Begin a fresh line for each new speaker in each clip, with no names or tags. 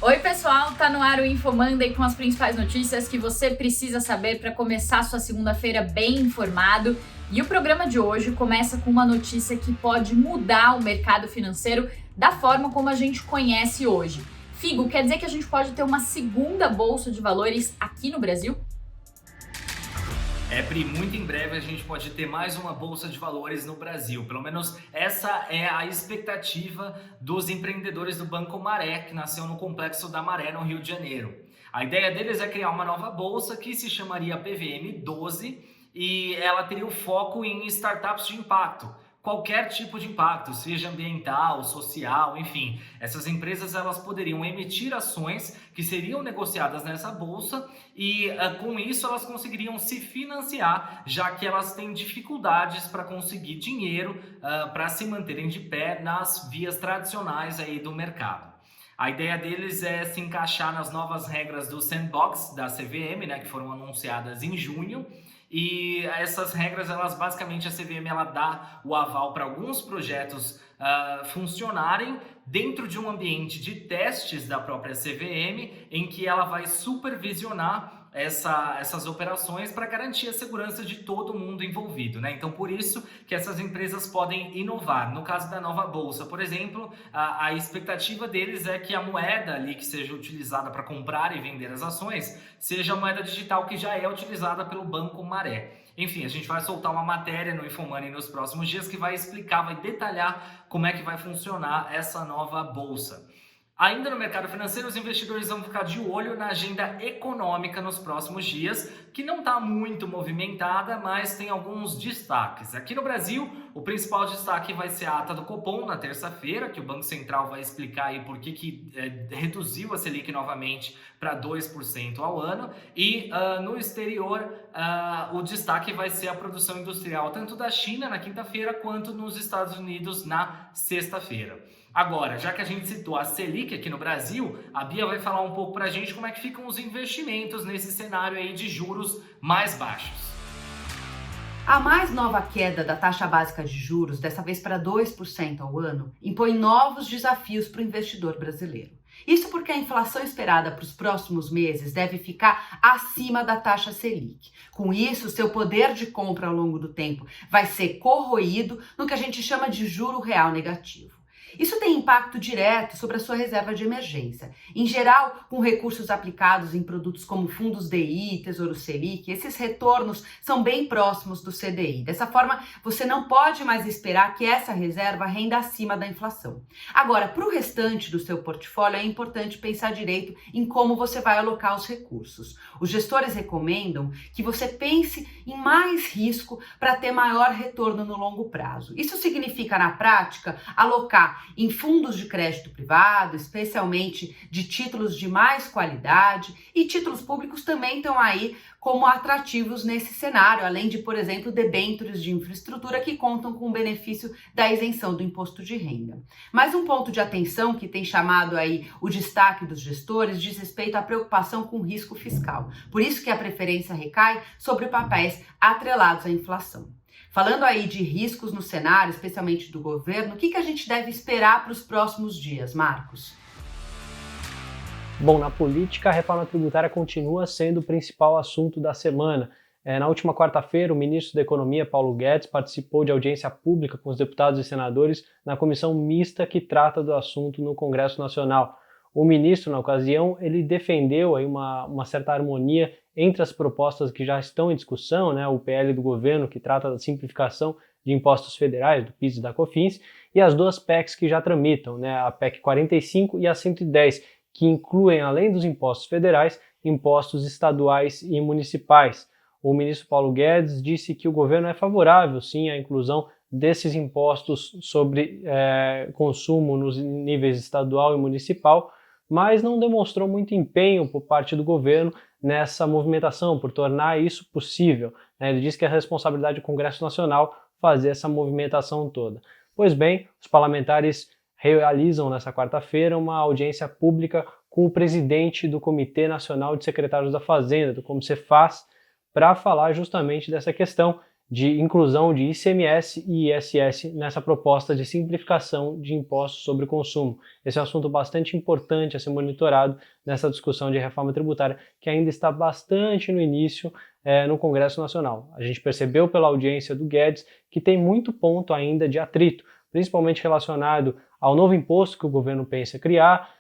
Oi pessoal, tá no ar o Info Monday com as principais notícias que você precisa saber para começar sua segunda-feira bem informado. E o programa de hoje começa com uma notícia que pode mudar o mercado financeiro da forma como a gente conhece hoje. Figo, quer dizer que a gente pode ter uma segunda bolsa de valores aqui no Brasil?
Pri, muito em breve a gente pode ter mais uma bolsa de valores no Brasil. Pelo menos essa é a expectativa dos empreendedores do Banco Maré, que nasceu no Complexo da Maré, no Rio de Janeiro. A ideia deles é criar uma nova bolsa que se chamaria PVM 12 e ela teria o foco em startups de impacto. Qualquer tipo de impacto, seja ambiental, social, enfim. Essas empresas elas poderiam emitir ações que seriam negociadas nessa bolsa e com isso elas conseguiriam se financiar, já que elas têm dificuldades para conseguir dinheiro para se manterem de pé nas vias tradicionais aí do mercado. A ideia deles é se encaixar nas novas regras do Sandbox da CVM, né, que foram anunciadas em junho. E essas regras, elas basicamente, a CVM ela dá o aval para alguns projetos funcionarem dentro de um ambiente de testes da própria CVM, em que ela vai supervisionar essas operações para garantir a segurança de todo mundo envolvido, né? Então, por isso que essas empresas podem inovar. No caso da nova bolsa, por exemplo, a expectativa deles é que a moeda ali que seja utilizada para comprar e vender as ações seja a moeda digital que já é utilizada pelo Banco Maré. Enfim, a gente vai soltar uma matéria no InfoMoney nos próximos dias que vai explicar, vai detalhar como é que vai funcionar essa nova bolsa. Ainda no mercado financeiro, os investidores vão ficar de olho na agenda econômica nos próximos dias, que não está muito movimentada, mas tem alguns destaques. Aqui no Brasil, o principal destaque vai ser a ata do Copom na terça-feira, que o Banco Central vai explicar aí por que reduziu a Selic novamente para 2% ao ano. E no exterior, o destaque vai ser a produção industrial, tanto da China na quinta-feira, quanto nos Estados Unidos na sexta-feira. Agora, já que a gente citou a Selic aqui no Brasil, a Bia vai falar um pouco para a gente como é que ficam os investimentos nesse cenário aí de juros mais baixos.
A mais nova queda da taxa básica de juros, dessa vez para 2% ao ano, impõe novos desafios para o investidor brasileiro. Isso porque a inflação esperada para os próximos meses deve ficar acima da taxa Selic. Com isso, seu poder de compra ao longo do tempo vai ser corroído no que a gente chama de juro real negativo. Isso tem impacto direto sobre a sua reserva de emergência. Em geral, com recursos aplicados em produtos como fundos DI, Tesouro Selic, esses retornos são bem próximos do CDI. Dessa forma, você não pode mais esperar que essa reserva renda acima da inflação. Agora, para o restante do seu portfólio, é importante pensar direito em como você vai alocar os recursos. Os gestores recomendam que você pense em mais risco para ter maior retorno no longo prazo. Isso significa, na prática, alocar em fundos de crédito privado, especialmente de títulos de mais qualidade, e títulos públicos também estão aí como atrativos nesse cenário, além de, por exemplo, debêntures de infraestrutura que contam com o benefício da isenção do imposto de renda. Mas um ponto de atenção que tem chamado aí o destaque dos gestores diz respeito à preocupação com o risco fiscal. Por isso que a preferência recai sobre papéis atrelados à inflação. Falando aí de riscos no cenário, especialmente do governo, o que a gente deve esperar para os próximos dias, Marcos?
Bom, na política, a reforma tributária continua sendo o principal assunto da semana. Na última quarta-feira, o ministro da Economia, Paulo Guedes, participou de audiência pública com os deputados e senadores na comissão mista que trata do assunto no Congresso Nacional. O ministro, na ocasião, ele defendeu aí uma certa harmonia entre as propostas que já estão em discussão, né, o PL do governo, que trata da simplificação de impostos federais, do PIS e da COFINS, e as duas PECs que já tramitam, né, a PEC 45 e a 110, que incluem, além dos impostos federais, impostos estaduais e municipais. O ministro Paulo Guedes disse que o governo é favorável, sim, à inclusão desses impostos sobre consumo nos níveis estadual e municipal, mas não demonstrou muito empenho por parte do governo nessa movimentação, por tornar isso possível. Ele disse que é a responsabilidade do Congresso Nacional fazer essa movimentação toda. Pois bem, os parlamentares realizam nessa quarta-feira uma audiência pública com o presidente do Comitê Nacional de Secretários da Fazenda, do Como Se Faz, para falar justamente dessa questão de inclusão de ICMS e ISS nessa proposta de simplificação de impostos sobre o consumo. Esse é um assunto bastante importante a ser monitorado nessa discussão de reforma tributária, que ainda está bastante no início no Congresso Nacional. A gente percebeu pela audiência do Guedes que tem muito ponto ainda de atrito, principalmente relacionado ao novo imposto que o governo pensa criar,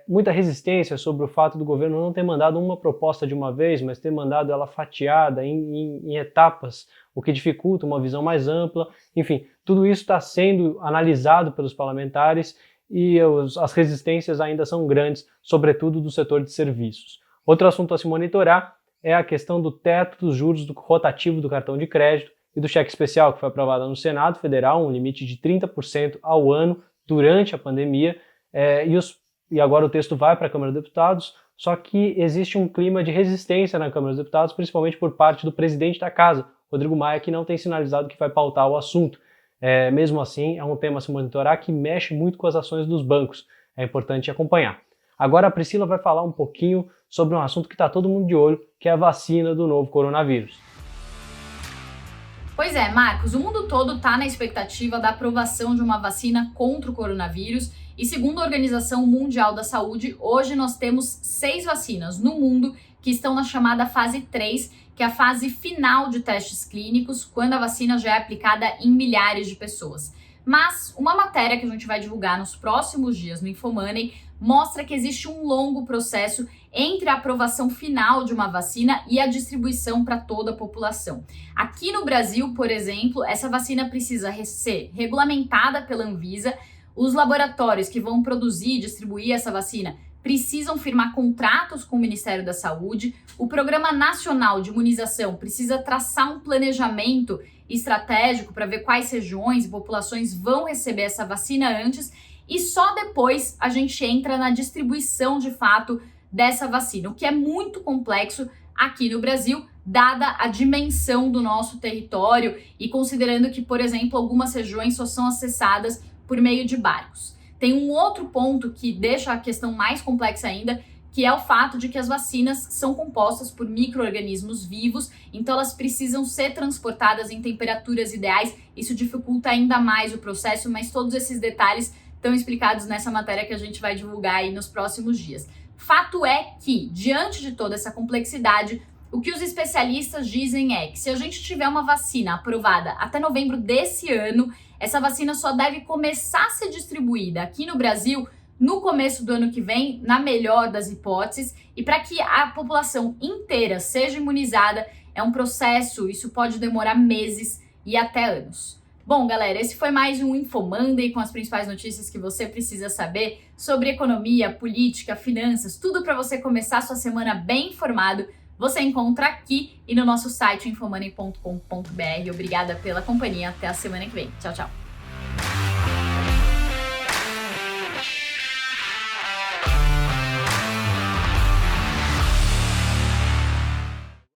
muita resistência sobre o fato do governo não ter mandado uma proposta de uma vez, mas ter mandado ela fatiada em etapas, o que dificulta uma visão mais ampla. Enfim, tudo isso está sendo analisado pelos parlamentares e as resistências ainda são grandes, sobretudo do setor de serviços. Outro assunto a se monitorar é a questão do teto dos juros do rotativo do cartão de crédito e do cheque especial, que foi aprovado no Senado Federal, um limite de 30% ao ano durante a pandemia, e agora o texto vai para a Câmara dos Deputados, só que existe um clima de resistência na Câmara dos Deputados, principalmente por parte do presidente da casa, Rodrigo Maia, que não tem sinalizado que vai pautar o assunto. Mesmo assim, é um tema a se monitorar que mexe muito com as ações dos bancos. É importante acompanhar. Agora a Priscila vai falar um pouquinho sobre um assunto que está todo mundo de olho, que é a vacina do novo coronavírus.
Pois é, Marcos, o mundo todo está na expectativa da aprovação de uma vacina contra o coronavírus e, segundo a Organização Mundial da Saúde, hoje nós temos 6 vacinas no mundo que estão na chamada fase 3, que é a fase final de testes clínicos, quando a vacina já é aplicada em milhares de pessoas. Mas uma matéria que a gente vai divulgar nos próximos dias no Infomoney mostra que existe um longo processo entre a aprovação final de uma vacina e a distribuição para toda a população. Aqui no Brasil, por exemplo, essa vacina precisa ser regulamentada pela Anvisa, os laboratórios que vão produzir e distribuir essa vacina precisam firmar contratos com o Ministério da Saúde, o Programa Nacional de Imunização precisa traçar um planejamento estratégico para ver quais regiões e populações vão receber essa vacina antes, e só depois a gente entra na distribuição de fato dessa vacina, o que é muito complexo aqui no Brasil, dada a dimensão do nosso território e considerando que, por exemplo, algumas regiões só são acessadas por meio de barcos. Tem um outro ponto que deixa a questão mais complexa ainda, que é o fato de que as vacinas são compostas por micro-organismos vivos, então elas precisam ser transportadas em temperaturas ideais. Isso dificulta ainda mais o processo, mas todos esses detalhes estão explicados nessa matéria que a gente vai divulgar aí nos próximos dias. Fato é que, diante de toda essa complexidade, o que os especialistas dizem é que se a gente tiver uma vacina aprovada até novembro desse ano, essa vacina só deve começar a ser distribuída aqui no Brasil no começo do ano que vem, na melhor das hipóteses, e para que a população inteira seja imunizada, é um processo, isso pode demorar meses e até anos. Bom, galera, esse foi mais um Infomonday com as principais notícias que você precisa saber sobre economia, política, finanças, tudo para você começar sua semana bem informado. Você encontra aqui e no nosso site infomoney.com.br. Obrigada pela companhia. Até a semana que vem. Tchau, tchau.